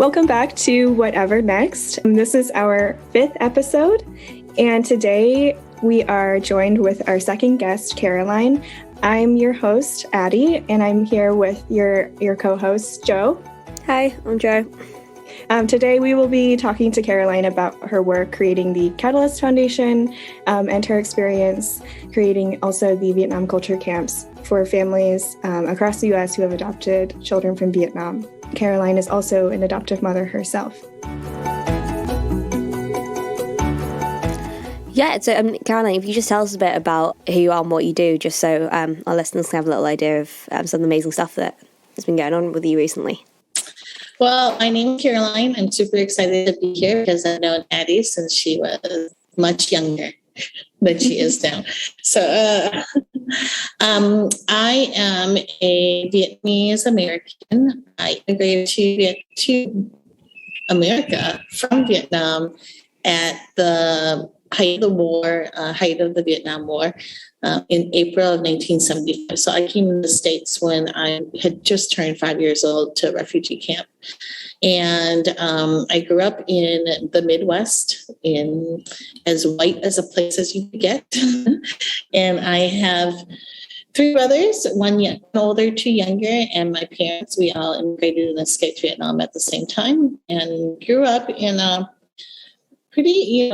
Welcome back to Whatever Next. This is our 5th episode, and today we are joined with our second guest, Caroline. I'm your host, Addie, and I'm here with your co-host, Jo. Hi, I'm Jo. Today we will be talking to Caroline about her work creating the Catalyst Foundation and her experience creating also the Vietnam culture camps for families across the U.S. who have adopted children from Vietnam. Caroline is also an adoptive mother herself. Yeah, so Caroline, if you just tell us a bit about who you are and what you do, just so our listeners can have a little idea of some of the amazing stuff that has been going on with you recently. Well, my name is Caroline. I'm super excited to be here because I've known Addie since she was much younger than she is now. So I am a Vietnamese American. I immigrated to America from Vietnam at the height of the war, height of the Vietnam War, in April of 1975. So I came to the States when I had just turned 5 years old to a refugee camp. And I grew up in the Midwest, in as white as a place as you could get. And I have 3 brothers, one older, 2 younger, and my parents, we all immigrated and escaped Vietnam at the same time and grew up in a pretty,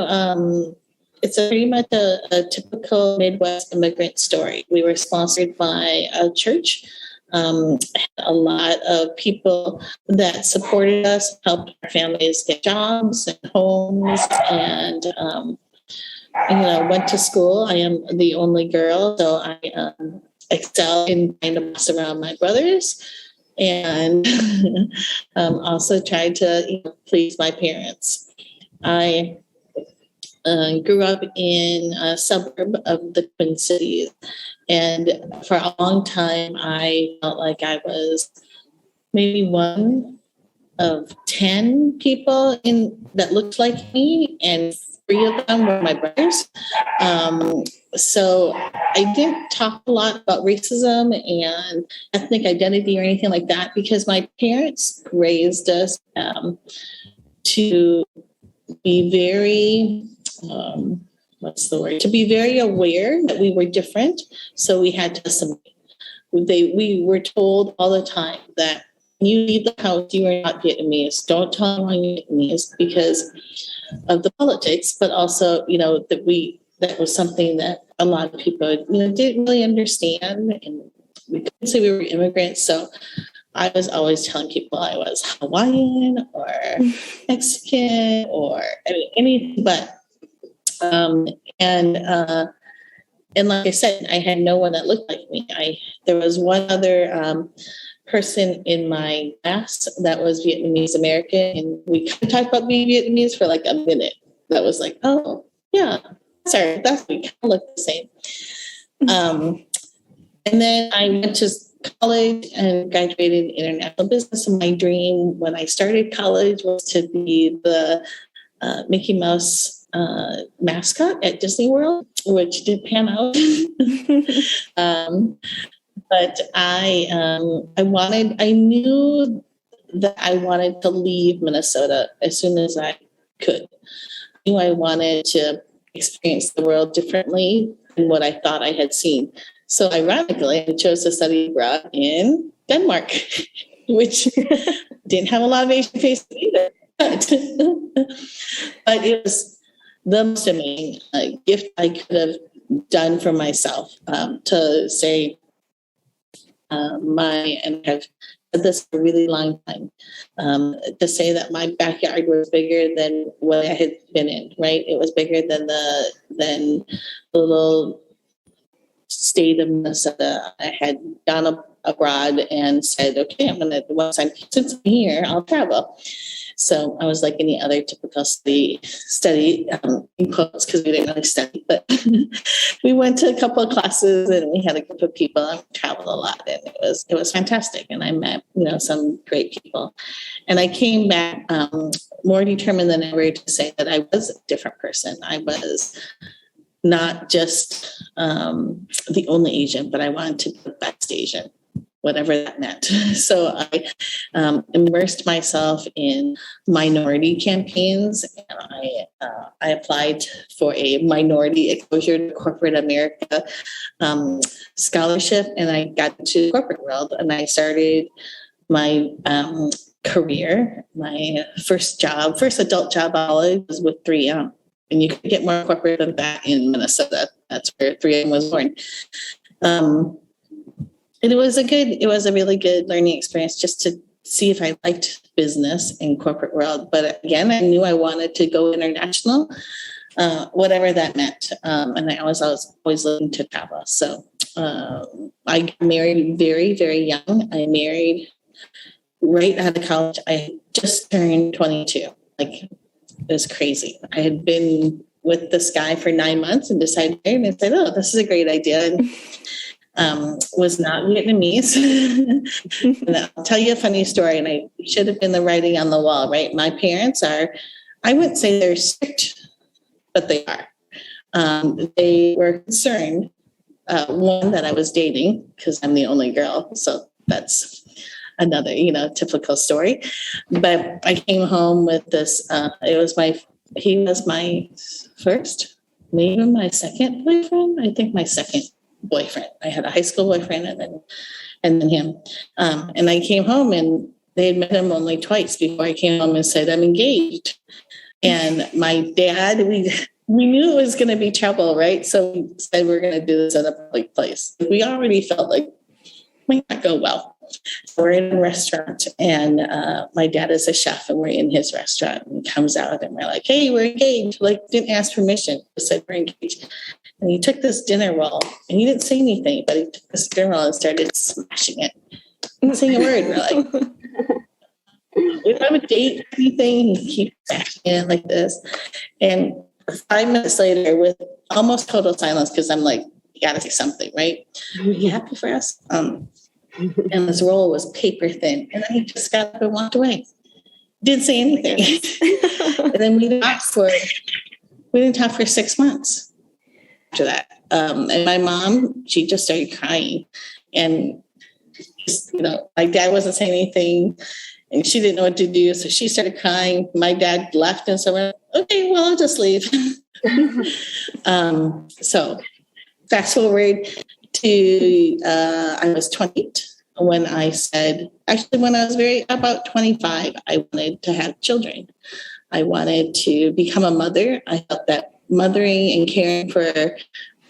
it's pretty much a typical Midwest immigrant story. We were sponsored by a church. A lot of people that supported us, helped our families get jobs and homes, and went to school. I am the only girl, so I excel in trying to pass around my brothers, and also tried to please my parents. I grew up in a suburb of the Twin Cities. And for a long time, I felt like I was maybe one of 10 people that looked like me, and 3 of them were my brothers. So I didn't talk a lot about racism and ethnic identity or anything like that because my parents raised us to be very... to be very aware that we were different. So we had to assimilate. We were told all the time that when you leave the house, you are not Vietnamese. Don't tell anyone you're Vietnamese because of the politics, but also, that was something that a lot of people, didn't really understand. And we couldn't say we were immigrants. So I was always telling people I was Hawaiian or Mexican or anything but. And like I said, I had no one that looked like me. There was one other person in my class that was Vietnamese American, and we talked about being Vietnamese for like a minute. That was like, oh yeah, sorry, we kind of look the same. And then I went to college and graduated in international business. And my dream when I started college was to be the Mickey Mouse mascot at Disney World, which did pan out. But I knew that I wanted to leave Minnesota as soon as I could. I knew I wanted to experience the world differently than what I thought I had seen. So ironically, I chose to study abroad in Denmark, which didn't have a lot of Asian faces either. But it was the most amazing gift I could have done for myself to say and I've said this for a really long time, to say that my backyard was bigger than what I had been in, right? It was bigger than the little state of Minnesota. I had gone abroad and said, okay, since I'm here, I'll travel. So I was like any other typical study in quotes because we didn't really study, but we went to a couple of classes and we had a group of people and traveled a lot, and it was fantastic. And I met some great people, and I came back more determined than ever to say that I was a different person. I was not just the only Asian, but I wanted to be the best Asian. whatever that meant. So I immersed myself in minority campaigns. And I applied for a minority exposure to corporate America scholarship, and I got to the corporate world, and I started my career. My first adult job was with 3M. And you could get more corporate than that in Minnesota. That's where 3M was born. And it was a really good learning experience just to see if I liked business and corporate world. But again, I knew I wanted to go international, whatever that meant. And I was always looking to travel. So I got married very, very young. I married right out of college. I just turned 22. It was crazy. I had been with this guy for 9 months and decided, oh, this is a great idea. And was not Vietnamese. And I'll tell you a funny story, and I should have been the writing on the wall, right? My parents are, I wouldn't say they're strict, but they are. They were concerned, one, that I was dating, because I'm the only girl. So that's another, typical story. But I came home with this, he was my first, maybe my second boyfriend. I think my second boyfriend. I had a high school boyfriend and then him. And I came home, and they had met him only twice before I came home and said, I'm engaged. And my dad, we knew it was going to be trouble, right? So we said, we're going to do this at a public place. We already felt like it might not go well. So we're in a restaurant, and my dad is a chef, and we're in his restaurant, and he comes out, and we're like, hey, we're engaged. Didn't ask permission. Just said we're engaged. And he took this dinner roll, and he didn't say anything, but he took this dinner roll and started smashing it. Didn't say a word. We're like, we don't have a date or anything. He keeps smashing it like this. And 5 minutes later, with almost total silence, because I'm like, you got to say something, right? Are you happy for us? And this roll was paper thin. And then he just got up and walked away. Didn't say anything. And then we didn't talk for 6 months after that. And my mom, she just started crying. And, my dad wasn't saying anything, and she didn't know what to do. So she started crying. My dad left, and so we're like, okay, well, I'll just leave. So fast forward to, I was 28 when I said, actually, when I was about 25, I wanted to have children. I wanted to become a mother. I felt that mothering and caring for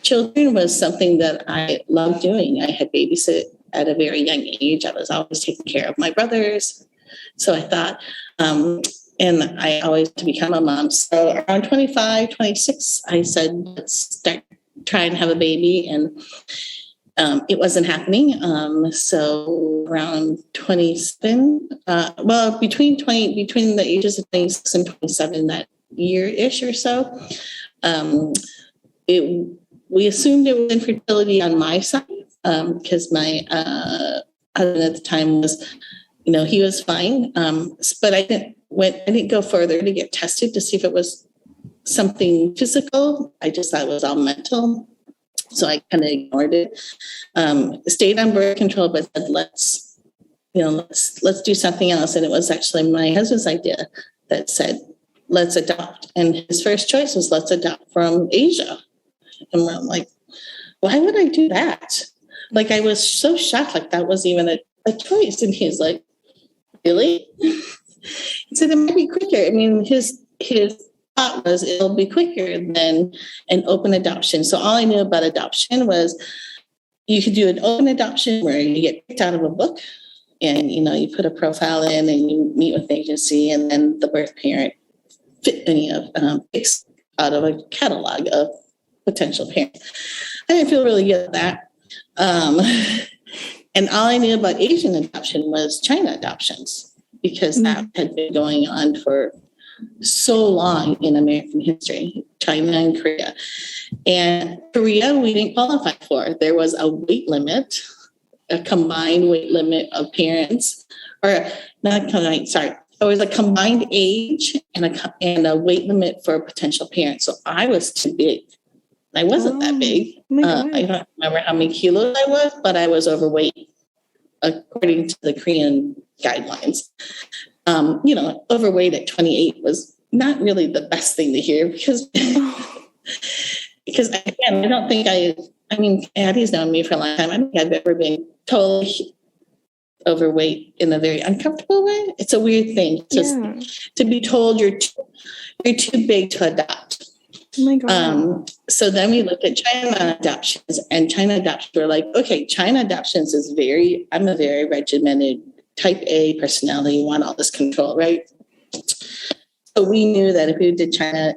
children was something that I loved doing. I had babysit at a very young age. I was always taking care of my brothers. So I thought, and I always to become a mom. So around 25, 26, I said, let's start trying to have a baby. And it wasn't happening. So around 27, between the ages of 26 and 27, that year-ish or so, we assumed it was infertility on my side, because my husband at the time was, he was fine. But I didn't go further to get tested to see if it was something physical. I just thought it was all mental. So I kind of ignored it. Stayed on birth control, but said, let's do something else. And it was actually my husband's idea that said, let's adopt. And his first choice was, let's adopt from Asia. And I'm like, why would I do that? I was so shocked, that was even a choice. And he's like, really? He said, it might be quicker. I mean, his thought was it'll be quicker than an open adoption. So all I knew about adoption was you could do an open adoption where you get picked out of a book, and you put a profile in, and you meet with the agency, and then the birth parent picks out of a catalog of potential parents. I didn't feel really good at that. And all I knew about Asian adoption was China adoptions, because that had been going on for so long in American history, China and Korea. And Korea, we didn't qualify for. There was a weight limit, a combined weight limit of parents, or not combined, sorry. There was a combined age and a weight limit for a potential parent. So I was too big. I wasn't that big. I don't remember how many kilos I was, but I was overweight. according to the Korean guidelines. Overweight at 28 was not really the best thing to hear because again, I don't think Addie's known me for a long time. I don't think I've ever been totally overweight in a very uncomfortable way. It's a weird thing to be told you're too big to adopt. Oh my God. So then we looked at China adoptions, and China adoptions were like, okay, China adoptions I'm a very regimented type A personality, want all this control, right? So we knew that if we did China,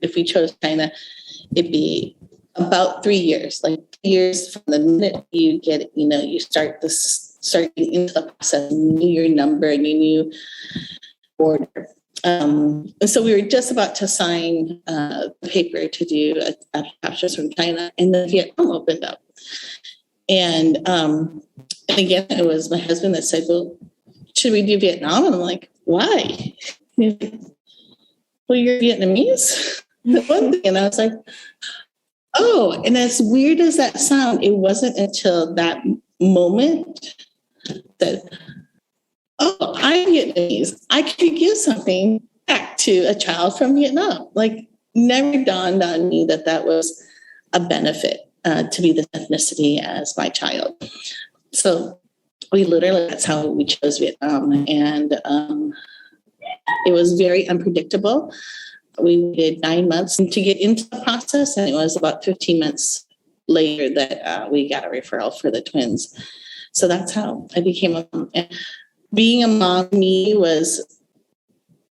if we chose China, it'd be about 3 years, like 3 years from the minute you get it, you start into the process, you knew your number and you knew order. And so we were just about to sign the paper to do adoptions from China, and then Vietnam opened up. And again, it was my husband that said, well, should we do Vietnam? And I'm like, why? Well, you're Vietnamese. And I was like, oh, and as weird as that sound, it wasn't until that moment that, oh, I'm Vietnamese. I could give something back to a child from Vietnam. Like, never dawned on me that was a benefit to be the ethnicity as my child. So that's how we chose Vietnam. And it was very unpredictable. We did 9 months to get into the process, and it was about 15 months later that we got a referral for the twins. So that's how I became a mom. And being a mom to me was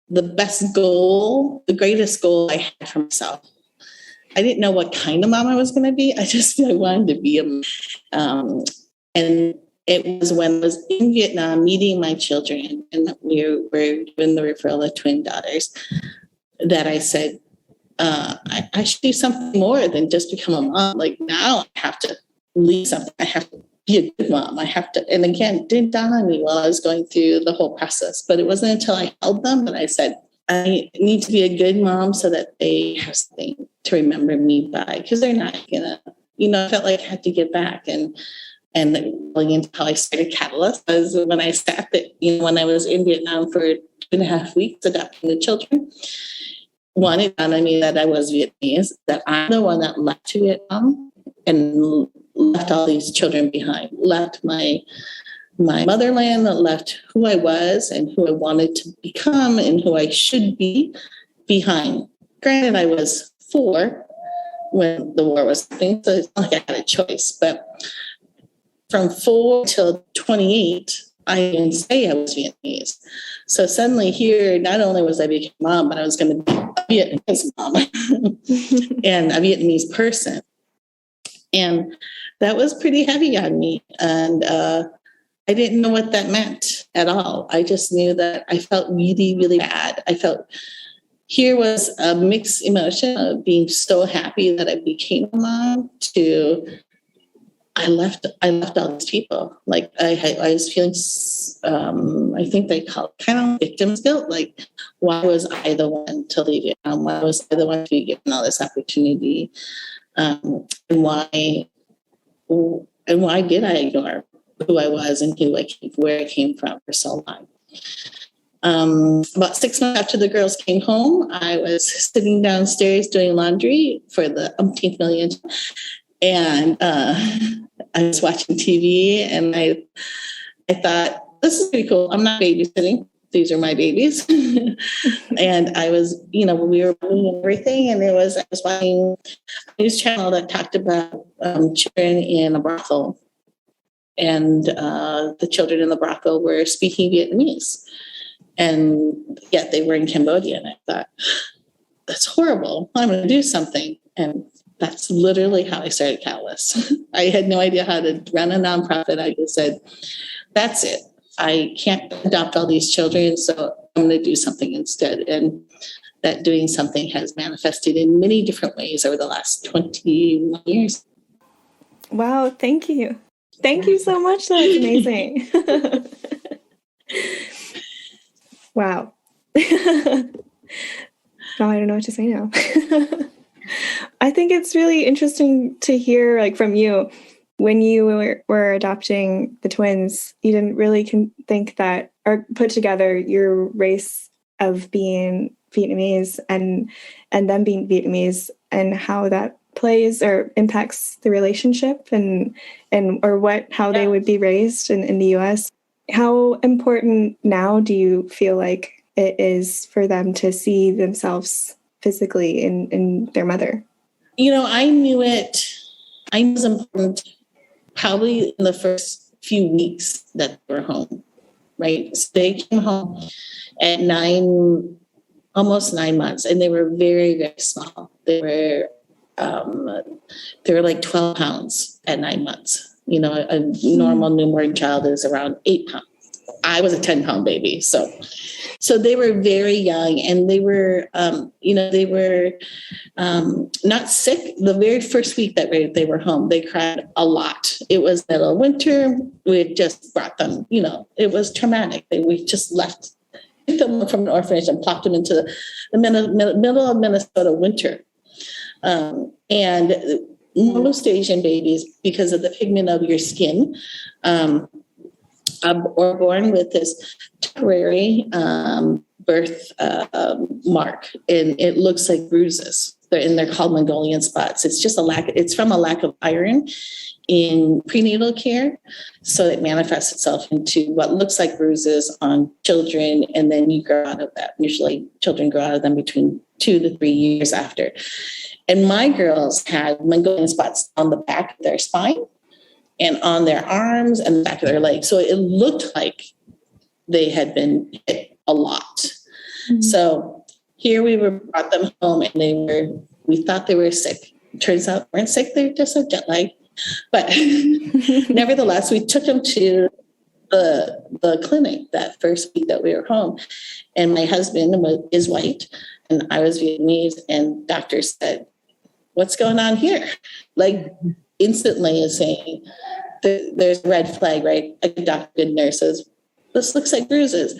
the best goal, the greatest goal I had for myself. I didn't know what kind of mom I was going to be. I wanted to be a mom. And it was when I was in Vietnam meeting my children, and we were given the referral of twin daughters, that I said, I should do something more than just become a mom. Like, now I have to lead something. I have to be a good mom. I have to, and again, it didn't dawn on me while I was going through the whole process, but it wasn't until I held them that I said, I need to be a good mom so that they have something to remember me by, because they're not gonna, I felt like I had to give back. And going into how I started Catalyst was when I sat there, when I was in Vietnam for 2.5 weeks adopting the children. One, it dawned on me that I was Vietnamese, that I'm the one that left to Vietnam and left all these children behind, left my motherland, left who I was and who I wanted to become and who I should be behind. Granted, I was 4 when the war was happening, so it's not like I had a choice. But from 4 till 28, I didn't say I was Vietnamese. So suddenly here, not only was I becoming a mom, but I was going to be a Vietnamese mom and a Vietnamese person. And that was pretty heavy on me. And I didn't know what that meant at all. I just knew that I felt really, really bad. I felt here was a mixed emotion of being so happy that I became a mom to I left all these people. Like I was feeling, I think they call it kind of victim's guilt. Like, why was I the one to leave Vietnam? Why was I the one to be given all this opportunity? And why did I ignore who I was and where I came from for so long? About 6 months after the girls came home, I was sitting downstairs doing laundry for the umpteenth million. And I was watching TV, and I thought, this is pretty cool. I'm not babysitting. These are my babies. And I was, we were doing everything. And I was watching a news channel that talked about children in a brothel. And the children in the brothel were speaking Vietnamese. And yet they were in Cambodia. And I thought, that's horrible. I'm going to do something. And that's literally how I started Catalyst. I had no idea how to run a nonprofit. I just said, that's it. I can't adopt all these children, so I'm going to do something instead. And that doing something has manifested in many different ways over the last 21 years. Wow, thank you. Thank you so much. That's amazing. Wow. Now I don't know what to say now. I think it's really interesting to hear, like, from you, when you were adopting the twins, you didn't really think that or put together your race of being Vietnamese and them being Vietnamese and how that plays or impacts the relationship and or how they would be raised in the US. How important now do you feel like it is for them to see themselves physically in their mother? I knew it was important probably in the first few weeks that they were home, right? So they came home at almost 9 months, and they were very, very small. They were like 12 pounds at 9 months. A normal newborn child is around 8 pounds. I was a 10-pound baby. So they were very young, and they were, not sick. The very first week that they were home, they cried a lot. It was middle of winter. We had just brought them, it was traumatic. We just left them from an orphanage and plopped them into the middle of Minnesota winter. And most Asian babies, because of the pigment of your skin, are born with this temporary birth mark, and it looks like bruises. They're called Mongolian spots. It's just it's from a lack of iron in prenatal care. So it manifests itself into what looks like bruises on children, and then you grow out of that. Usually children grow out of them between 2 to 3 years after. And my girls had Mongolian spots on the back of their spine and on their arms and the back of their legs. So it looked like they had been hit a lot. Mm-hmm. So here we brought them home, and we thought they were sick. Turns out they weren't sick, they were just a jet lag. But nevertheless, we took them to the clinic that first week that we were home. And my husband is white and I was Vietnamese, and doctor said, "What's going on here?" Like instantly is saying, there's a red flag, right? A doctor, good nurse says, "This looks like bruises."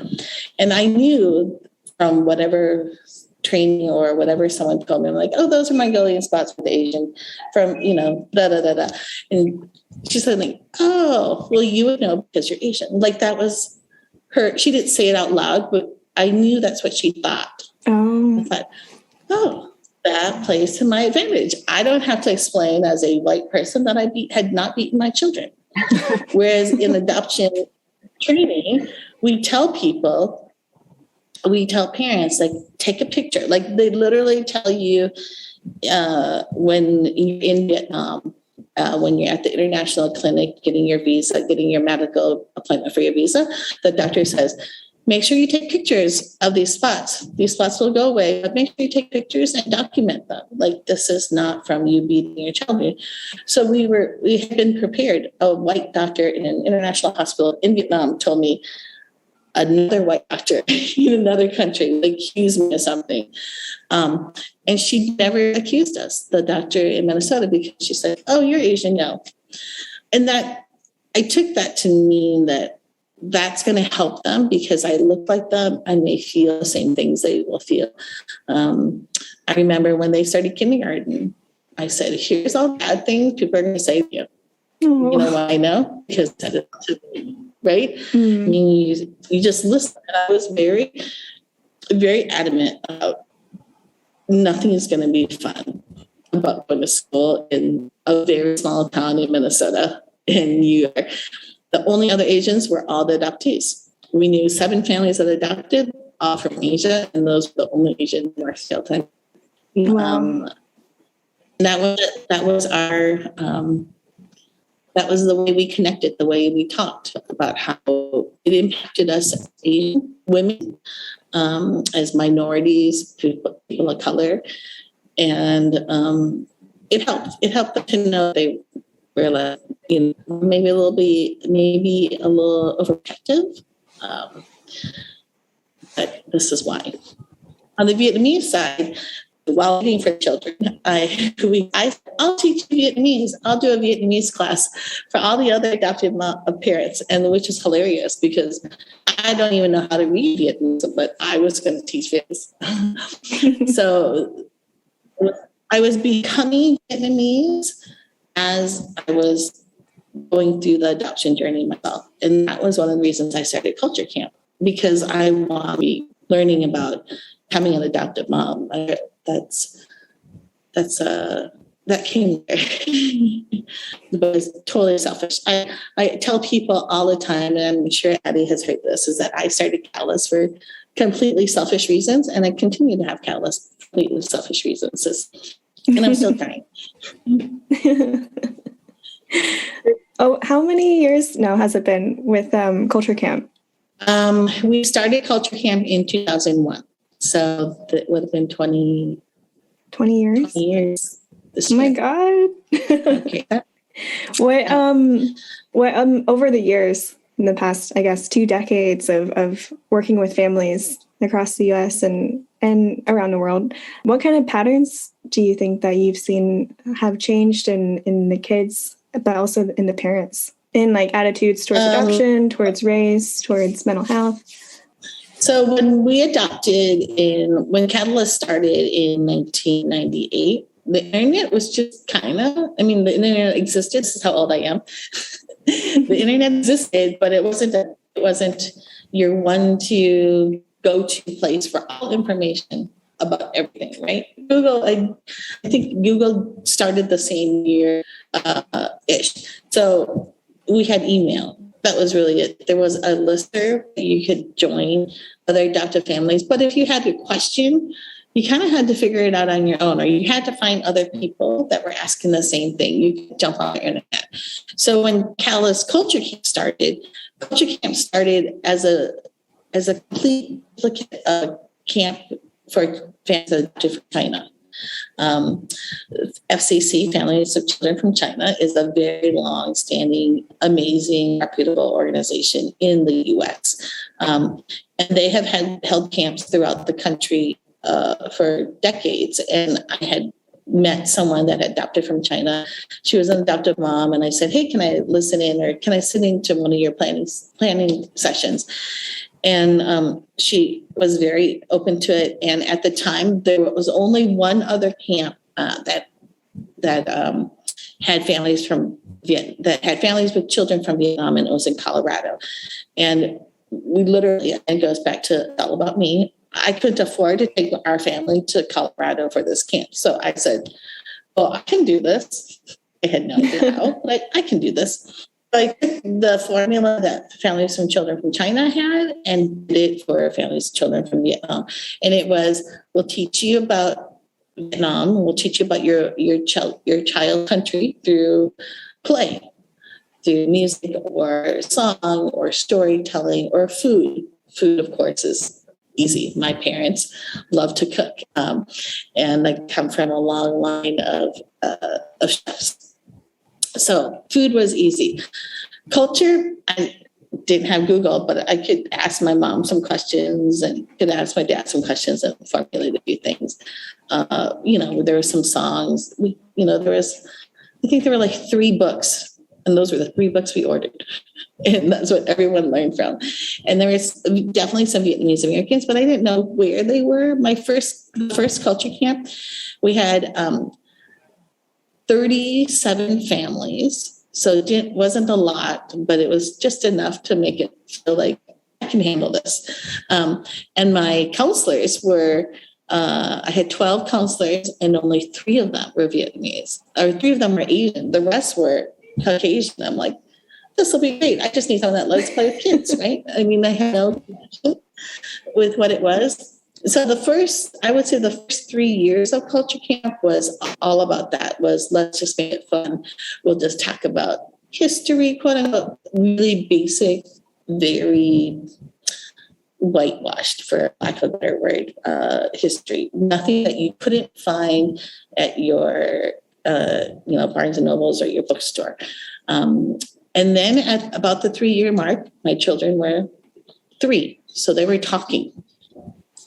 And I knew from whatever training or whatever someone told me, I'm like, "Oh, those are Mongolian spots for the Asian from, da, da, da, da." And she said, like, "Oh, well, you would know because you're Asian." Like that was her. She didn't say it out loud, but I knew that's what she thought. I thought, oh, that plays to my advantage. I don't have to explain as a white person that I had not beaten my children. Whereas in adoption training, we tell parents, like, take a picture. Like they literally tell you when you're in Vietnam, when you're at the international clinic, getting your visa, getting your medical appointment for your visa, the doctor says, make sure you take pictures of these spots. These spots will go away, but make sure you take pictures and document them. Like this is not from you beating your children. So we had been prepared. A white doctor in an international hospital in Vietnam told me another white doctor in another country accused me of something. And she never accused us, the doctor in Minnesota, because she said, "Oh, you're Asian, no." And that I took that to mean that's going to help them because I look like them and they feel the same things they will feel. I remember when they started kindergarten, I said, "Here's all the bad things people are going to say to you." Oh. You know why I know? Because I said it to me, right? Mm. I mean, you just listen. And I was very, very adamant about nothing is going to be fun about going to school in a very small town in Minnesota. And the only other Asians were all the adoptees. We knew 7 families that adopted, all from Asia, and those were the only Asian in our scale time. Wow. That was the way we connected, the way we talked about how it impacted us as Asian women, as minorities, people of color, and it helped. It helped them to know they were like, maybe a little overprotective, but this is why. On the Vietnamese side, while waiting for children, I'll teach Vietnamese. I'll do a Vietnamese class for all the other adoptive parents, and which is hilarious because I don't even know how to read Vietnamese, but I was going to teach Vietnamese. So I was becoming Vietnamese as I was going through the adoption journey myself. And that was one of the reasons I started Culture Camp, because I want to be learning about becoming an adoptive mom. That came there. But it's totally selfish. I tell people all the time, and I'm sure Addie has heard this, is that I started Catalyst for completely selfish reasons, and I continue to have Catalyst for completely selfish reasons. And I'm still trying. Oh, how many years now has it been with Culture Camp? We started Culture Camp in 2001. So that would have been 20 years. 20 years. Oh my God. Okay. What over the years, in the past, I guess, 2 decades of working with families across the US and around the world, what kind of patterns do you think that you've seen have changed in the kids, but also in the parents, in like attitudes towards adoption, towards race, towards mental health? So when when Catalyst started in 1998, the internet was just the internet existed. This is how old I am. The internet existed, but it wasn't your one to go-to place for all information about everything, right? Google, I think Google started the same year ish. So we had email. That was really it. There was a listserv that you could join other adoptive families. But if you had a question, you kind of had to figure it out on your own, or you had to find other people that were asking the same thing. You could jump on the internet. So when Catalyst Culture Camp started as a complete camp for families adopted from China. FCC, Families of Children from China, is a very long-standing, amazing, reputable organization in the U.S. And they have held camps throughout the country for decades. And I had met someone that had adopted from China. She was an adoptive mom, and I said, "Hey, can I listen in, or can I sit into one of your planning sessions?" And she was very open to it. And at the time, there was only one other camp that had families with children from Vietnam, and it was in Colorado. And we literally, it goes back to All About Me. I couldn't afford to take our family to Colorado for this camp. So I said, well, I can do this. I had no idea how, but I can do this. I took the formula that families from children from China had and did it for families, children from Vietnam. And it was, we'll teach you about Vietnam. We'll teach you about your child country through play, through music or song or storytelling or food. Food, of course, is easy. My parents love to cook, and I come from a long line of chefs. So food was easy. Culture, I didn't have Google, but I could ask my mom some questions and could ask my dad some questions and formulate a few things. There were some songs. I think there were like 3 books, and those were the 3 books we ordered. And that's what everyone learned from. And there was definitely some Vietnamese Americans, but I didn't know where they were. My first Culture Camp, we had 37 families. So it wasn't a lot, but it was just enough to make it feel like I can handle this. And my counselors were, I had 12 counselors, and only 3 of them were Vietnamese, or 3 of them were Asian. The rest were Caucasian. I'm like, this will be great. I just need someone that loves play with kids, right? I mean, I had no connection with what it was. So I would say the first 3 years of Culture Camp was all about that, was let's just make it fun. We'll just talk about history, quote unquote, really basic, very whitewashed, for lack of a better word, history. Nothing that you couldn't find at your, Barnes and Nobles or your bookstore. And then at about the 3-year mark, my children were 3. So they were talking.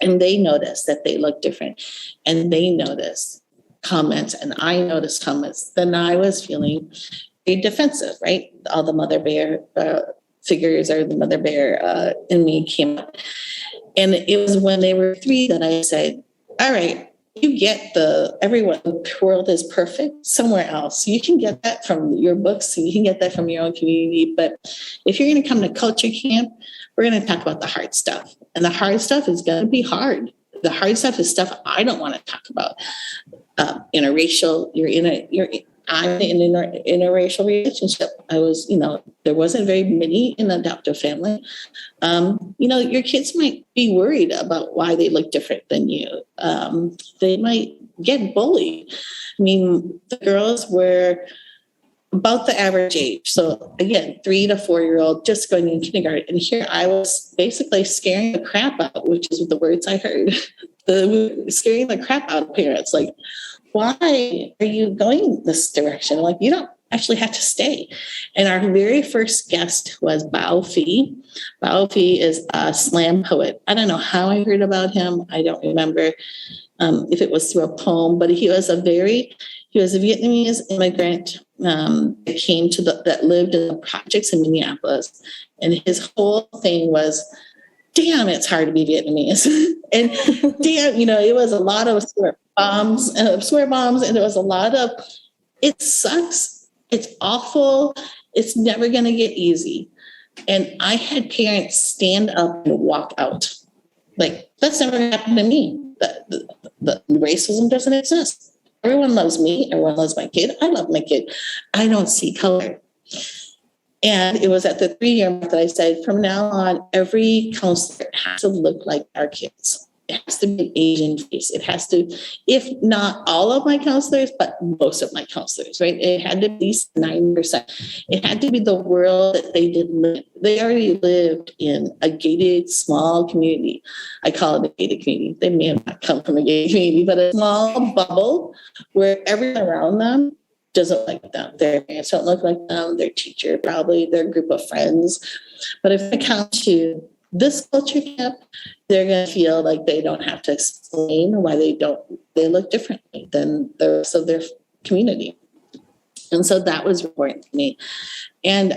And they noticed that they looked different. And they noticed comments, and I noticed comments. Then I was feeling very defensive, right? All the mother bear figures, or the mother bear in me came up. And it was when they were 3 that I said, all right, you get everyone, the world is perfect somewhere else. You can get that from your books, and you can get that from your own community. But if you're going to come to culture camp, we're going to talk about the hard stuff. And the hard stuff is going to be hard. The hard stuff is stuff I don't want to talk about. Interracial, I'm in an interracial relationship. I was, there wasn't very many in the adoptive family. Your kids might be worried about why they look different than you. They might get bullied. I mean, the girls were about the average age. So again, 3 to 4 year old just going in kindergarten. And here I was basically scaring the crap out, which is the words I heard. Scaring the crap out of parents. Like, why are you going this direction? Like, you don't actually have to stay. And our very first guest was Bao Phi. Bao Phi is a slam poet. I don't know how I heard about him. I don't remember if it was through a poem, but he was a Vietnamese immigrant that lived in the projects in Minneapolis. And his whole thing was, damn, it's hard to be Vietnamese. And damn, it was a lot of swear bombs, and there was a lot of, it sucks, it's awful, it's never going to get easy. And I had parents stand up and walk out. Like, that's never happened to me. The racism doesn't exist. Everyone loves me. Everyone loves my kid. I love my kid. I don't see color. And it was at the 3-year mark that I said, from now on, every counselor has to look like our kids. It has to be an Asian face. It has to, if not all of my counselors, but most of my counselors, right? It had to be at least 9%. It had to be the world that they did live. They already lived in a gated, small community. I call it a gated community. They may have not come from a gated community, but a small bubble where everyone around them doesn't like them. Their parents don't look like them. Their teacher, probably their group of friends. But if it comes to this culture camp, they're going to feel like they don't have to explain why they look differently than the rest of their community. And so that was important to me. And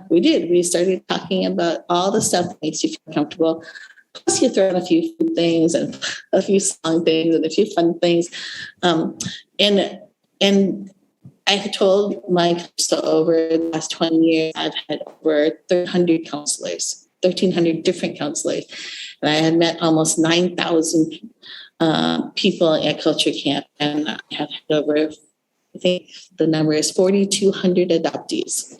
we started talking about all the stuff that makes you feel comfortable. Plus you throw in a few food things and a few song things and a few fun things. And I had told my, so over the last 20 years, I've had over 1,300 counselors, 1,300 different counselors. And I had met almost 9,000 people at Culture Camp. And I have had over, I think the number is 4,200 adoptees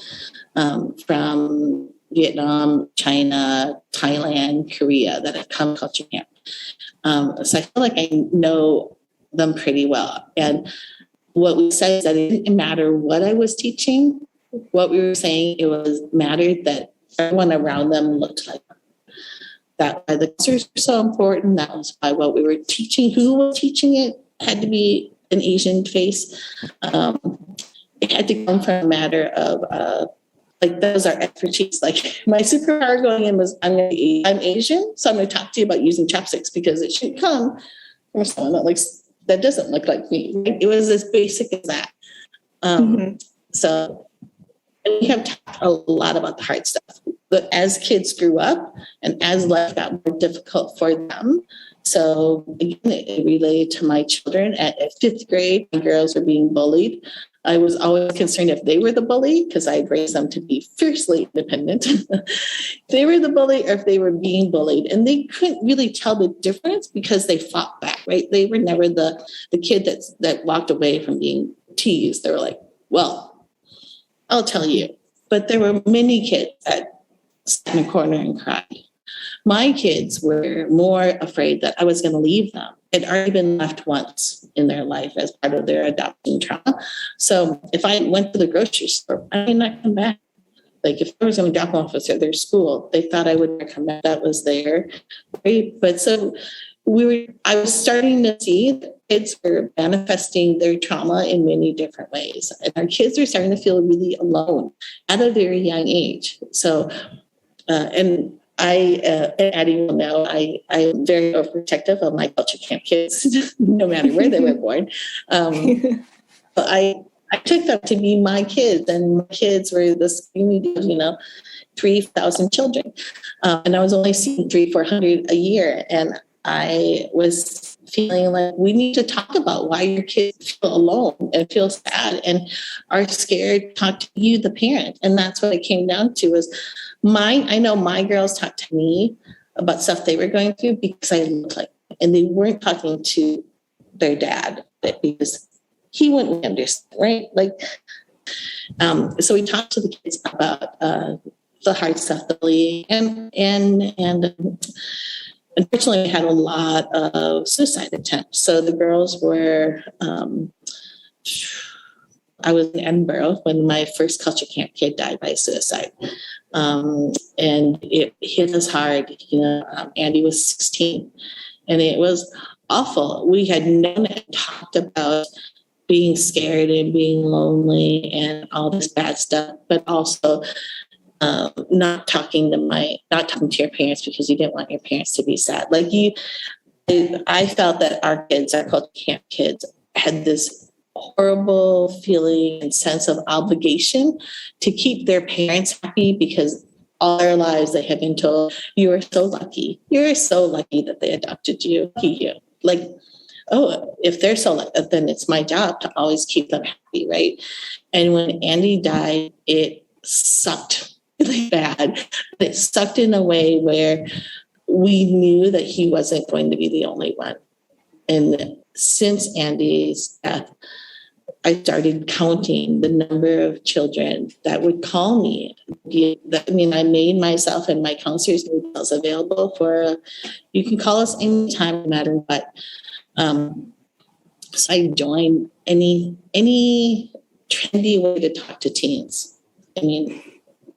from Vietnam, China, Thailand, Korea that have come to Culture Camp. So I feel like I know them pretty well. And what we said is that it didn't matter what I was teaching. What we were saying, it mattered that everyone around them looked like them. That's why the counselors were so important. That was why what we were teaching, who was teaching it, had to be an Asian face. It had to come from a matter of, like, those are expertise. Like, my superpower going in was, I'm Asian, so I'm going to talk to you about using chopsticks, because it should come from someone that doesn't look like me. Right? It was as basic as that. So we have talked a lot about the hard stuff. But as kids grew up and as life got more difficult for them, so again, it related to my children. At 5th grade, my girls were being bullied. I was always concerned if they were the bully, because I'd raised them to be fiercely independent. If they were the bully or if they were being bullied. And they couldn't really tell the difference because they fought back, right? They were never the kid that walked away from being teased. They were like, well, I'll tell you. But there were many kids that sat in a corner and cried. My kids were more afraid that I was going to leave them. They'd already been left once in their life as part of their adoption trauma. So if I went to the grocery store, I may not come back. Like, if I was going to drop them off at their school, they thought I would never come back. That was there. Right? But so I was starting to see that kids were manifesting their trauma in many different ways. And our kids were starting to feel really alone at a very young age. So, and Addie will know, I am very overprotective of my Culture Camp kids, no matter where they were born. I took them to be my kids, and my kids were this community of, 3,000 children. And I was only seeing 300-400 a year. And I was feeling like we need to talk about why your kids feel alone and feel sad and are scared to talk to you, the parent. And that's what it came down to was I know my girls talked to me about stuff they were going through because I looked like, and they weren't talking to their dad because he wouldn't understand, right? Like, so we talked to the kids about the hard stuff, and unfortunately, we had a lot of suicide attempts. So the girls were, I was in Edinburgh when my first culture camp kid died by suicide. And it hit us hard. Andy was 16, and it was awful. We had known and talked about being scared and being lonely and all this bad stuff, but also not talking to your parents because you didn't want your parents to be sad. I felt that our culture camp kids, had this horrible feeling and sense of obligation to keep their parents happy because all their lives they have been told, you are so lucky. You're so lucky that they adopted you. Lucky you. Like, oh, if they're so lucky, then it's my job to always keep them happy, right? And when Andy died, it sucked really bad. It sucked in a way where we knew that he wasn't going to be the only one. And since Andy's death, I started counting the number of children that would call me. I made myself and my counselors available for, you can call us anytime, no matter what. So I joined any trendy way to talk to teens.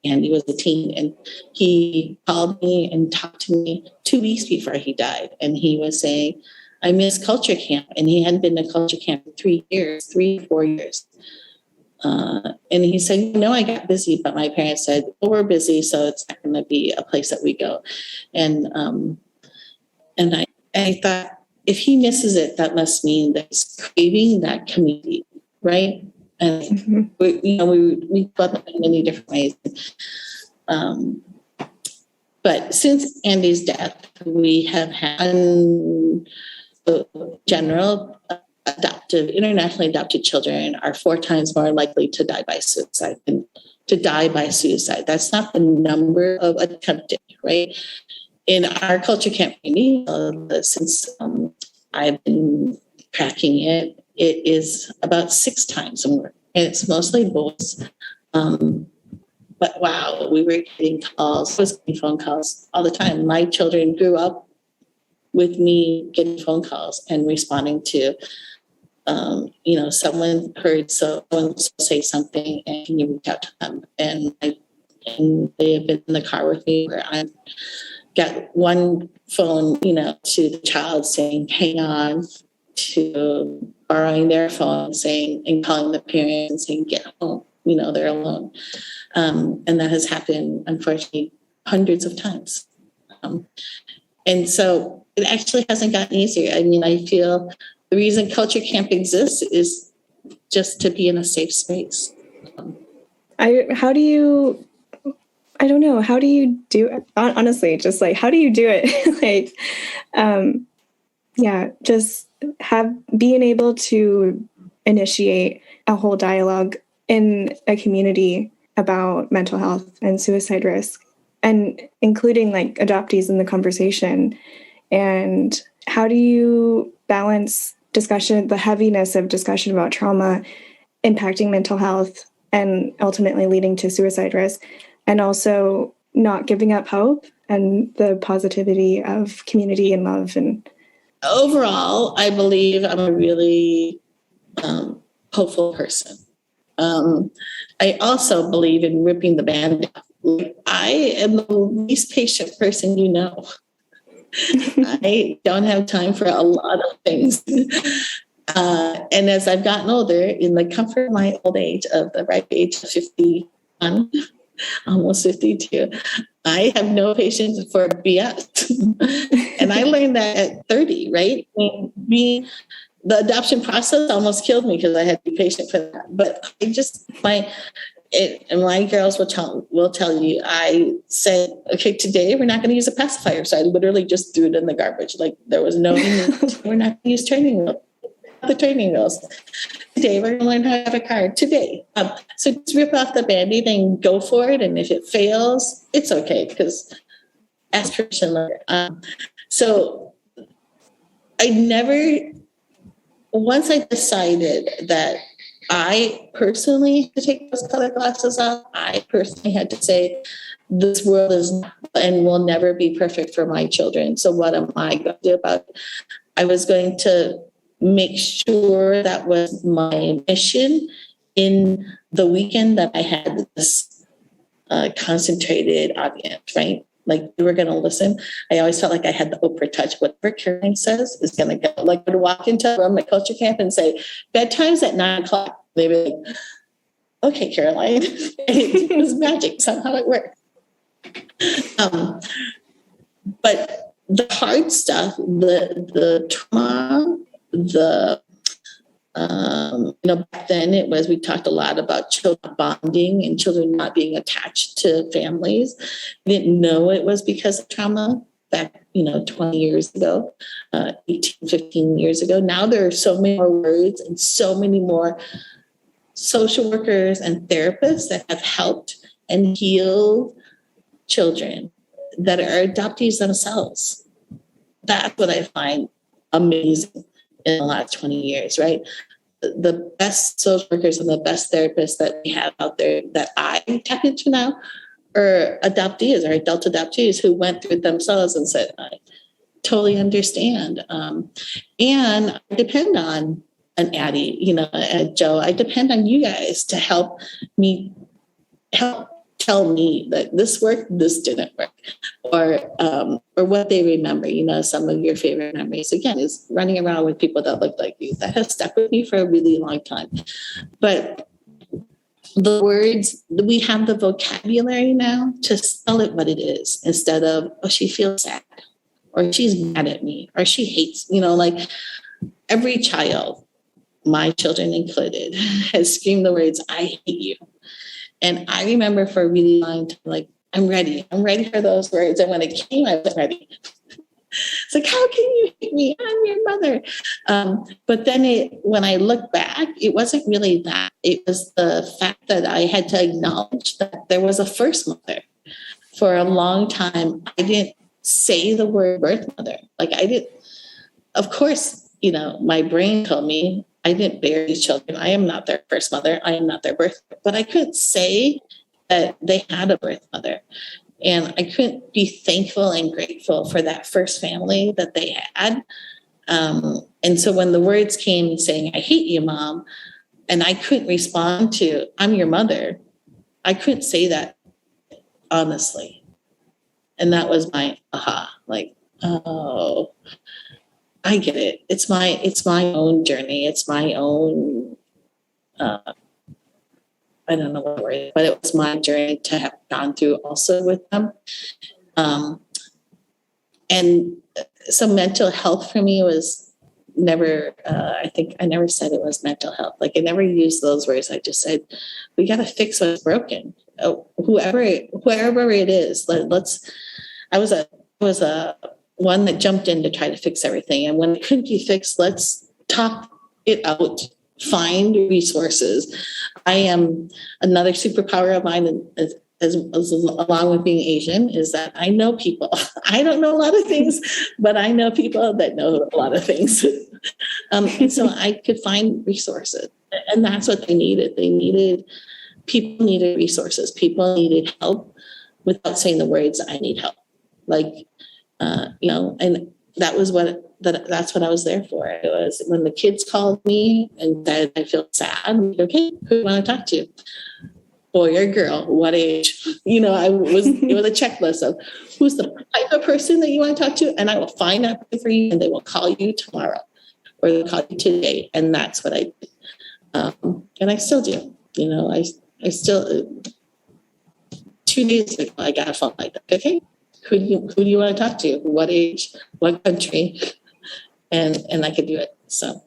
Andy was a teen, and he called me and talked to me 2 weeks before he died. And he was saying, I miss culture camp. And he hadn't been to culture camp for 4 years. And he said, I got busy, but my parents said, well, we're busy, so it's not going to be a place that we go. And I thought, if he misses it, that must mean that he's craving that community, right? And we thought that in many different ways. But since Andy's death, we have had general internationally adopted children are 4 times more likely to die by suicide than to die by suicide. That's not the number of attempted, right? In our culture camp community, since I've been tracking it, it is about 6 times more, and it's mostly boys. But wow, we were getting calls, I was getting phone calls all the time. My children grew up with me getting phone calls and responding to, someone heard someone say something and can you reach out to them? And they have been in the car with me where I got one phone, to the child saying, hang on, to borrowing their phone and calling the parents and saying, get home, they're alone. And that has happened, unfortunately, hundreds of times. And so it actually hasn't gotten easier. I feel the reason culture camp exists is just to be in a safe space. How do you do it? Honestly, just how do you do it? Just being able to initiate a whole dialogue in a community about mental health and suicide risk, and including adoptees in the conversation. And how do you balance the heaviness of discussion about trauma impacting mental health and ultimately leading to suicide risk, and also not giving up hope and the positivity of community and love? And overall, I believe I'm a really hopeful person. I also believe in ripping the Band-Aid off. I am the least patient person you know. I don't have time for a lot of things. And as I've gotten older, in the comfort of my old age, of the ripe age of 51, almost 52, I have no patience for BS. And I learned that at 30, right? The adoption process almost killed me because I had to be patient for that. But and my girls will tell you, I said, okay, today we're not going to use a pacifier. So I literally just threw it in the garbage. Like there was no need. We're not going to use the training wheels. Today we're going to learn how to have a car today. So just rip off the Band-Aid and go for it. And if it fails, it's okay, because aspiration learner. So once I decided that I personally had to take those color glasses off, I personally had to say, this world is not and will never be perfect for my children. So what am I going to do about it? I was going to make sure that was my mission in the weekend that I had this concentrated audience, right? Like you were going to listen. I always felt like I had the Oprah touch. Whatever Caroline says is going to go. Like I would walk into a room at culture camp and say, bedtime's at 9:00. They'd be like, okay, Caroline. It was magic. Somehow it worked. But the hard stuff, the trauma, back then we talked a lot about children bonding and children not being attached to families. We didn't know it was because of trauma back, 20 years ago, 18, 15 years ago. Now there are so many more words and so many more social workers and therapists that have helped and healed children that are adoptees themselves. That's what I find amazing in the last 20 years, right? The best social workers and the best therapists that we have out there that I tap into now are adoptees or adult adoptees who went through it themselves and said, I totally understand. And I depend on an Addie, a Jo. I depend on you guys to help tell me that this worked, this didn't work, or what they remember. Some of your favorite memories, again, is running around with people that look like you. That has stuck with me for a really long time. But the words, we have the vocabulary now to spell it what it is, instead of, oh, she feels sad, or she's mad at me, or she hates, like every child, my children included, has screamed the words, I hate you. And I remember for a really long time, like, I'm ready for those words. And when it came, I was ready. It's like, how can you hate me? I'm your mother. But then when I look back, it wasn't really that. It was the fact that I had to acknowledge that there was a first mother. For a long time, I didn't say the word birth mother. Like I didn't, of course, my brain told me, I didn't bear these children. I am not their first mother. I am not their birth mother. But I couldn't say that they had a birth mother. And I couldn't be thankful and grateful for that first family that they had. And so when the words came saying, I hate you, Mom, and I couldn't respond to, I'm your mother, I couldn't say that honestly. And that was my aha, like, oh, I get it. It's my own journey. It's my own, I don't know what word, but it was my journey to have gone through also with them. And so mental health for me was never, I think I never said it was mental health. Like I never used those words. I just said, we got to fix what's broken. Whoever it is, I was a one that jumped in to try to fix everything. And when it couldn't be fixed, let's talk it out, find resources. I am another superpower of mine, as along with being Asian, is that I know people. I don't know a lot of things, but I know people that know a lot of things. And so I could find resources. And that's what they needed. People needed resources. People needed help without saying the words, I need help. And that's what I was there for. It was when the kids called me and said, I feel sad. I'm like, okay, who do you want to talk to? Boy or girl, what age? It was a checklist of who's the type of person that you want to talk to. And I will find out for you and they will call you tomorrow or they'll call you today. And that's what I did. And I still do, I still, 2 days ago, I got a phone like that. Okay. Who do you want to talk to? What age? What country? And I could do it. So,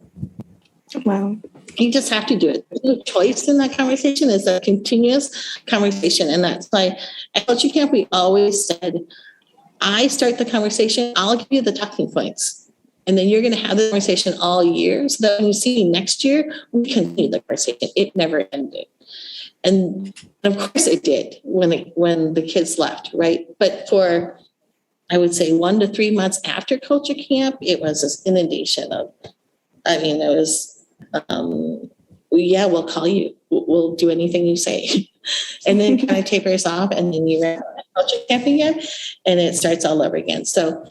wow, You just have to do it. There's no choice in that conversation. It's a continuous conversation. And that's why at Culture Camp, we always said, I start the conversation, I'll give you the talking points. And then you're going to have the conversation all year. So that when you see me next year, we continue the conversation. It never ended. And of course it did when the kids left, right? But for, I would say 1 to 3 months after Culture Camp, it was this inundation of, it was, yeah, we'll call you. We'll do anything you say. And then kind of tapers off, and then you're at Culture Camp again, and it starts all over again. So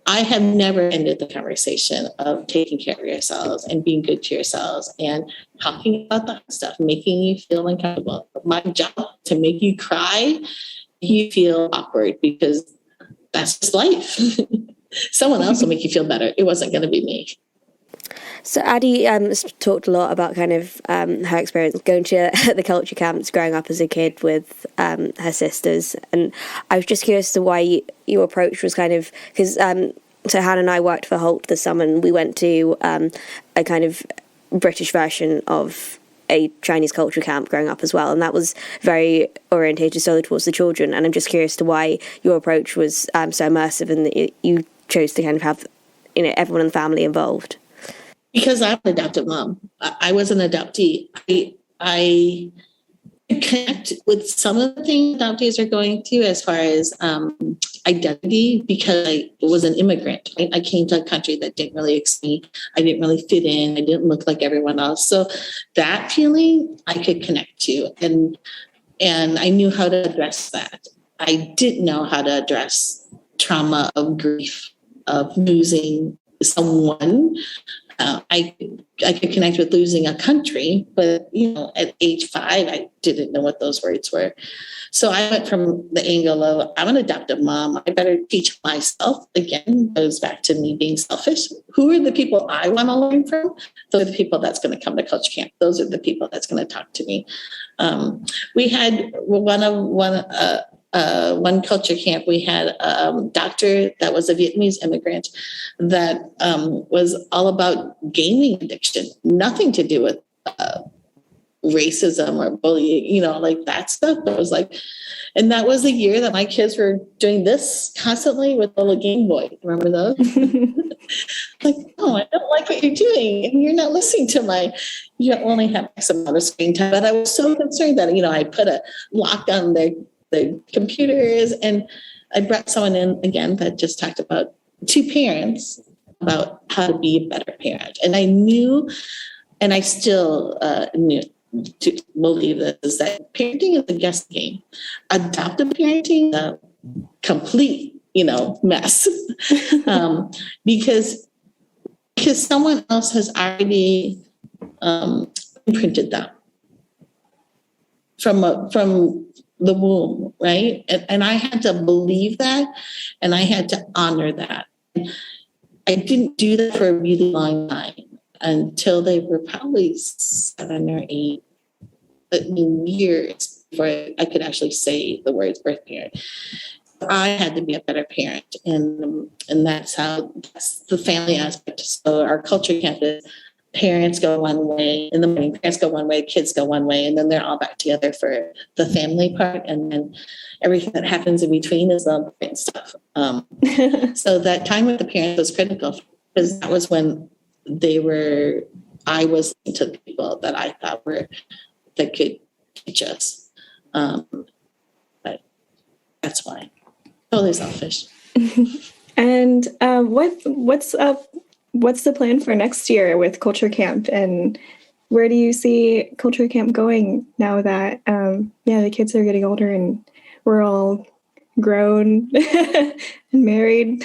I have never ended the conversation of taking care of yourselves and being good to yourselves and talking about that stuff, making you feel uncomfortable. My job to make you cry, you feel awkward, because that's just life. Someone else will make you feel better. It wasn't going to be me. So Addie talked a lot about kind of her experience going to the culture camps, growing up as a kid with her sisters. And I was just curious to why your approach was kind of, because so Hannah and I worked for Holt this summer, and we went to a kind of British version of a Chinese culture camp growing up as well. And that was very orientated solely towards the children. And I'm just curious to why your approach was so immersive, and that you chose to kind of have, everyone in the family involved. Because I'm an adoptive mom. I was an adoptee. I connect with some of the things adoptees are going through as far as identity, because I was an immigrant. I came to a country that didn't really accept me. I didn't really fit in. I didn't look like everyone else. So that feeling I could connect to, and I knew how to address that. I didn't know how to address trauma of grief, of losing someone. I could connect with losing a country, but at age 5, I didn't know what those words were. So I went from the angle of, I'm an adoptive mom. I better teach myself. Again, goes back to me being selfish. Who are the people I want to learn from? Those are the people that's going to come to Culture Camp. Those are the people that's going to talk to me. We had one culture camp, we had a doctor that was a Vietnamese immigrant that was all about gaming addiction, nothing to do with racism or bullying, like that stuff. But it was like, and that was the year that my kids were doing this constantly with the little Game Boy. Remember those? Like, no, I don't like what you're doing. And you're not listening to you only have X amount of screen time. But I was so concerned that, I put a lock on the computers, and I brought someone in again that just talked about 2 parents about how to be a better parent. And I knew, and I still knew to believe this, is that parenting is a guess game. Adoptive parenting, a complete, mess. Because someone else has already imprinted them from the womb, right? And I had to believe that, and I had to honor that. I didn't do that for a really long time, until they were probably 7 or 8 years before I could actually say the words birth parent. I had to be a better parent, and that's the family aspect. So our culture camp is, parents go one way in the morning, parents go one way, kids go one way, and then they're all back together for the family part. And then everything that happens in between is the important stuff. So that time with the parents was critical, because that was when I was listening to people that I thought that could teach us. But that's why. Totally selfish. And what's the plan for next year with Culture Camp, and where do you see Culture Camp going now that the kids are getting older and we're all grown and married?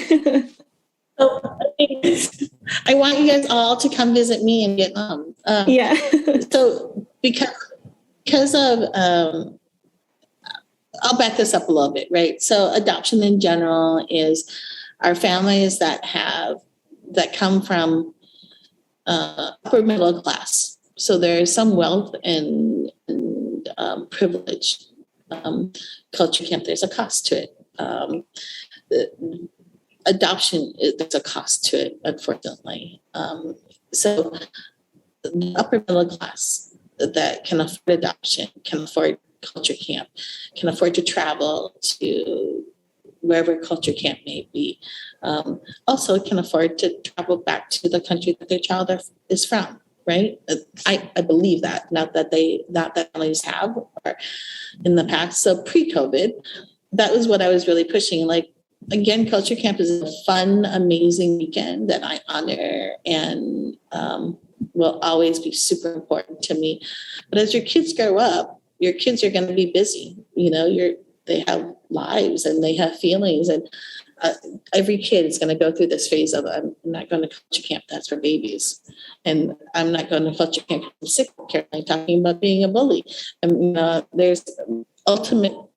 I want you guys all to come visit me in Vietnam. So because of I'll back this up a little bit, right? So adoption in general is our families that come from upper middle class. So there's some wealth and privilege. Culture camp, there's a cost to it. Adoption, there's a cost to it, unfortunately. So the upper middle class that can afford adoption, can afford culture camp, can afford to travel to wherever culture camp may be. Also can afford to travel back to the country that their child is from, right? I believe that, not that families have or in the past. So pre-COVID, that was what I was really pushing. Like, again, culture camp is a fun, amazing weekend that I honor and will always be super important to me. But as your kids grow up, your kids are going to be busy. They have lives and they have feelings, and every kid is going to go through this phase of, I'm not going to culture camp, that's for babies, and I'm not going to culture camp, I'm sick of Caroline talking about being a bully. And there's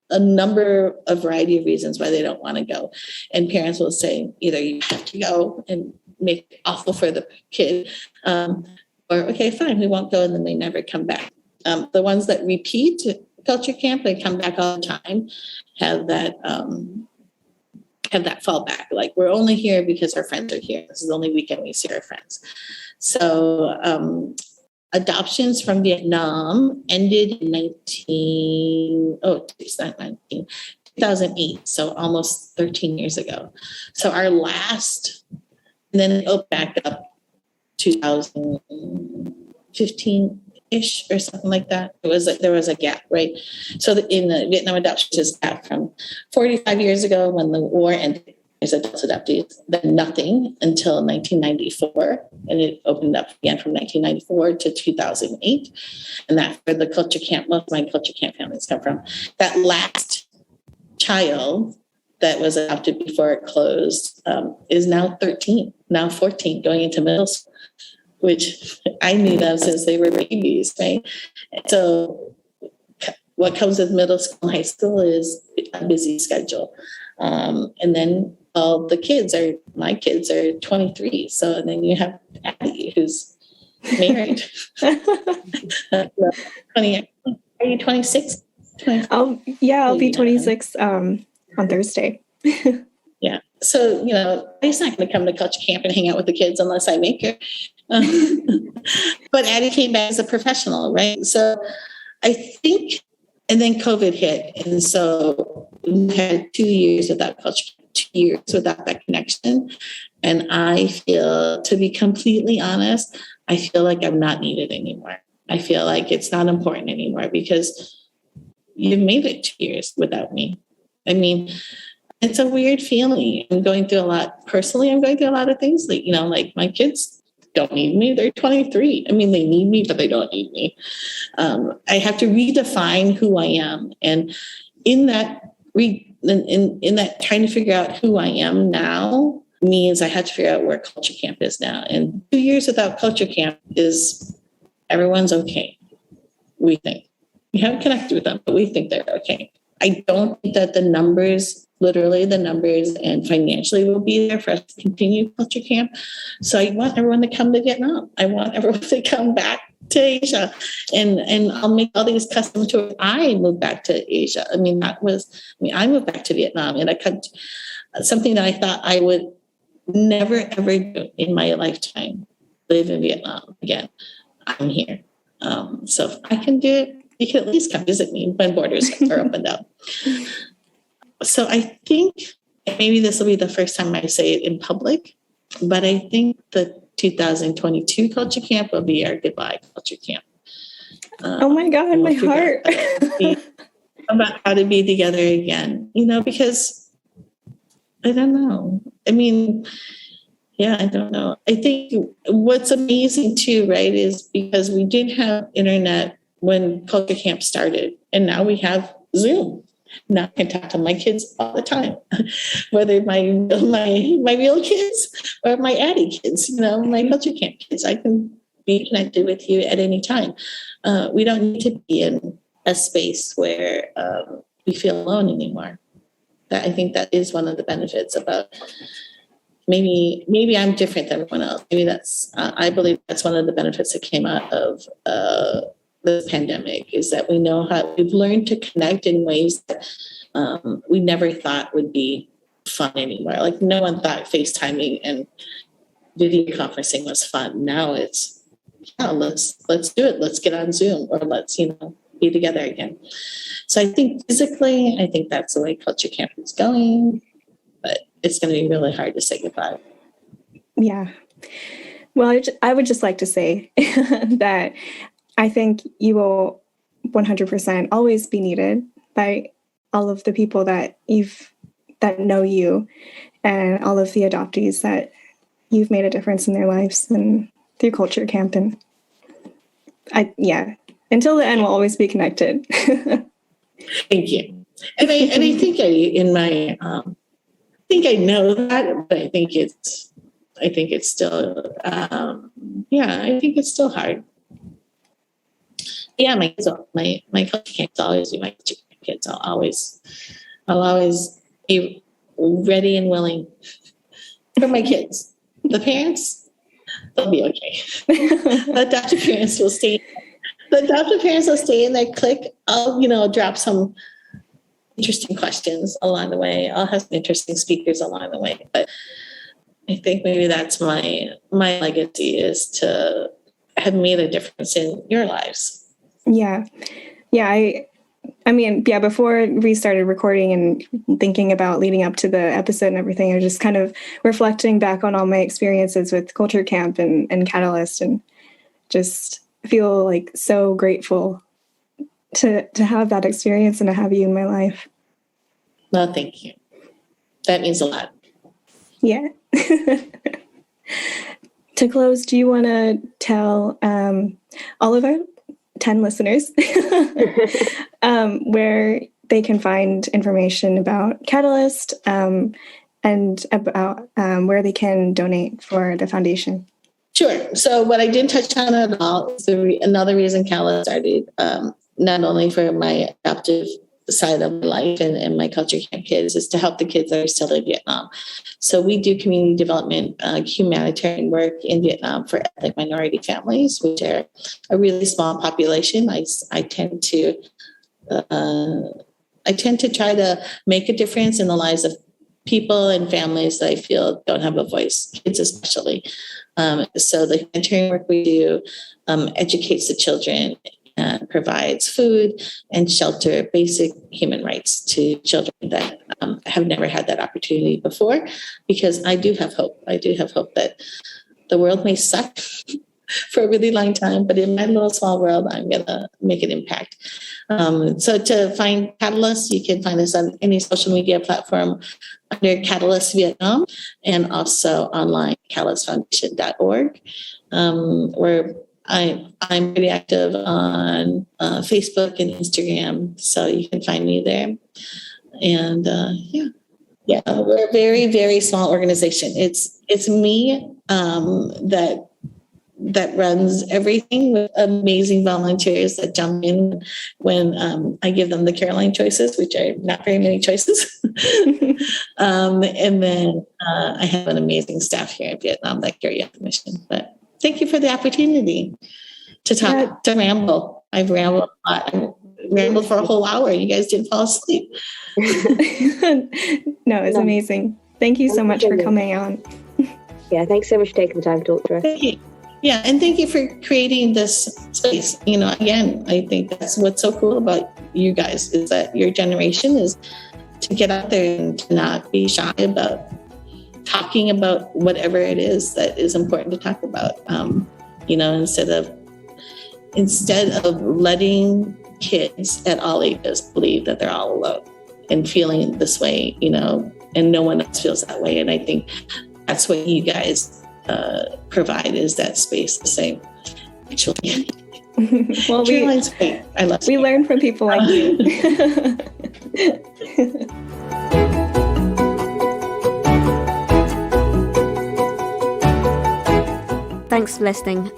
a number of variety of reasons why they don't want to go, and parents will say either you have to go and make it awful for the kid, or okay, fine, we won't go, and then they never come back. The ones that repeat culture camp, they come back all the time, have that fallback. Like, we're only here because our friends are here. This is the only weekend we see our friends. So adoptions from Vietnam ended in 2008. So almost 13 years ago. So our last, and then it opened back up 2015 ish or something like that. There was a gap, right? So in the Vietnam adoptions is back from 45 years ago when the war ended as adult adoptees, then nothing until 1994, and it opened up again from 1994 to 2008, and that's where the culture camp, most of my culture camp families come from. That last child that was adopted before it closed is now 13, now 14, going into middle school, which I knew them since they were babies, right? So what comes with middle school and high school is a busy schedule. And then all my kids are 23. So and then you have Addie, who's married. 20, are you 26? I'll be 26 on Thursday. Yeah. So, Addie's not going to come to culture camp and hang out with the kids unless I make her. But Addie came back as a professional, right? So I think, and then COVID hit. And so we had 2 years without culture, 2 years without that connection. And I feel, to be completely honest, I feel like I'm not needed anymore. I feel like it's not important anymore because you've made it 2 years without me. I mean, it's a weird feeling. I'm going through a lot personally. I'm going through a lot of things like, like my kids don't need me. They're 23. I mean, they need me, but they don't need me. I have to redefine who I am. And in that trying to figure out who I am now means I had to figure out where culture camp is now. And 2 years without culture camp is everyone's okay. We think. We haven't connected with them, but we think they're okay. I don't think that the numbers and financially will be there for us to continue culture camp. So I want everyone to come to Vietnam. I want everyone to come back to Asia, and I'll make all these custom tours. I moved back to Asia. I moved back to Vietnam in a country, something that I thought I would never ever do in my lifetime, live in Vietnam again. I'm here. So if I can do it, you can at least come visit me when borders are opened up. So I think maybe this will be the first time I say it in public, but I think the 2022 culture camp will be our goodbye culture camp. Oh my God, my heart. About how to be together again, because I don't know. I mean, yeah, I don't know. I think what's amazing too, right, is because we didn't have internet when culture camp started, and now we have Zoom. Now I can talk to my kids all the time, whether my real kids or my Addie kids, my culture camp kids. I can be connected with you at any time. We don't need to be in a space where we feel alone anymore. I think that is one of the benefits about maybe I'm different than everyone else. Maybe I believe that's one of the benefits that came out of the pandemic, is that we've learned to connect in ways that we never thought would be fun anymore. Like, no one thought FaceTiming and video conferencing was fun. Now it's yeah, let's do it. Let's get on Zoom, or let's, be together again. So I think physically, I think that's the way culture camp is going, but it's going to be really hard to say goodbye. Yeah. Well, I would just like to say that I think you will 100% always be needed by all of the people that know you, and all of the adoptees that you've made a difference in their lives and through culture camp. And until the end, we'll always be connected. Thank you. And I think I know that, but I think it's still, I think it's still hard. Yeah, my culture camps always be my culture camp kids. I'll always be ready and willing for my kids. The parents, they'll be okay. The adoptive parents will stay. The adoptive parents will stay in their clique. I'll drop some interesting questions along the way. I'll have some interesting speakers along the way. But I think maybe that's my legacy, is to have made a difference in your lives. Yeah. I mean, before we started recording and thinking about leading up to the episode and everything, I was just kind of reflecting back on all my experiences with Culture Camp and Catalyst, and just feel like so grateful to have that experience and to have you in my life. Well, thank you. That means a lot. Yeah. To close, do you want to tell all of our 10 listeners where they can find information about Catalyst and about where they can donate for the foundation? Sure. So what I didn't touch on at all is another reason Catalyst started, not only for my adoptive side of my life and my culture camp kids, is to help the kids that are still in Vietnam. So we do community development, humanitarian work in Vietnam for ethnic minority families, which are a really small population. I tend to try to make a difference in the lives of people and families that I feel don't have a voice, kids especially. So the humanitarian work we do educates the children and provides food and shelter, basic human rights to children that have never had that opportunity before, because I do have hope. I do have hope that the world may suck for a really long time, but in my little small world, I'm going to make an impact. So to find Catalyst, you can find us on any social media platform under Catalyst Vietnam, and also online, catalystfoundation.org, where I'm pretty active on Facebook and Instagram, so you can find me there. And we're a very, very small organization. It's me that runs everything, with amazing volunteers that jump in when I give them the Caroline choices, which are not very many choices. And then I have an amazing staff here in Vietnam that carry out the mission. But thank you for the opportunity to talk, to ramble. I've rambled a lot. I rambled for a whole hour. You guys didn't fall asleep. No, it's amazing. Thank you so much for coming on. Yeah, thanks so much for taking the time to talk to us. Thank you. Yeah, and thank you for creating this space. Again, I think that's what's so cool about you guys, is that your generation is to get out there and to not be shy about talking about whatever it is that is important to talk about. Instead of letting kids at all ages believe that they're all alone and feeling this way, and no one else feels that way. And I think that's what you guys provide, is that space to say, actually, well, Caroline's great. I love we learn from people like you. Thanks for listening.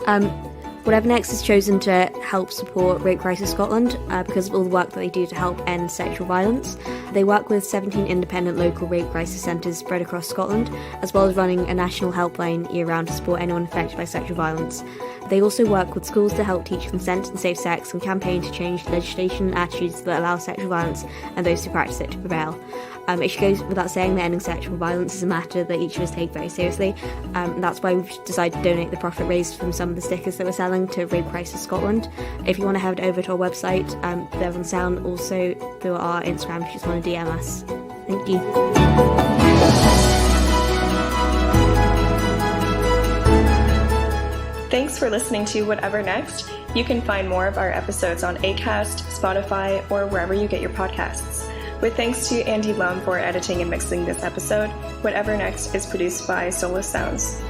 Whatever Next has chosen to help support Rape Crisis Scotland because of all the work that they do to help end sexual violence. They work with 17 independent local rape crisis centres spread across Scotland, as well as running a national helpline year-round to support anyone affected by sexual violence. They also work with schools to help teach consent and safe sex, and campaign to change legislation and attitudes that allow sexual violence and those who practice it to prevail. It should go without saying that ending sexual violence is a matter that each of us take very seriously. That's why we've decided to donate the profit raised from some of the stickers that we're selling selling to Rape Crisis Scotland. If you want to head over to our website, they're on sale, and also through our Instagram if you just want to DM us. Thank you. Thanks for listening to Whatever Next. You can find more of our episodes on Acast, Spotify, or wherever you get your podcasts. With thanks to Andy Lum for editing and mixing this episode, Whatever Next is produced by Solus Sounds.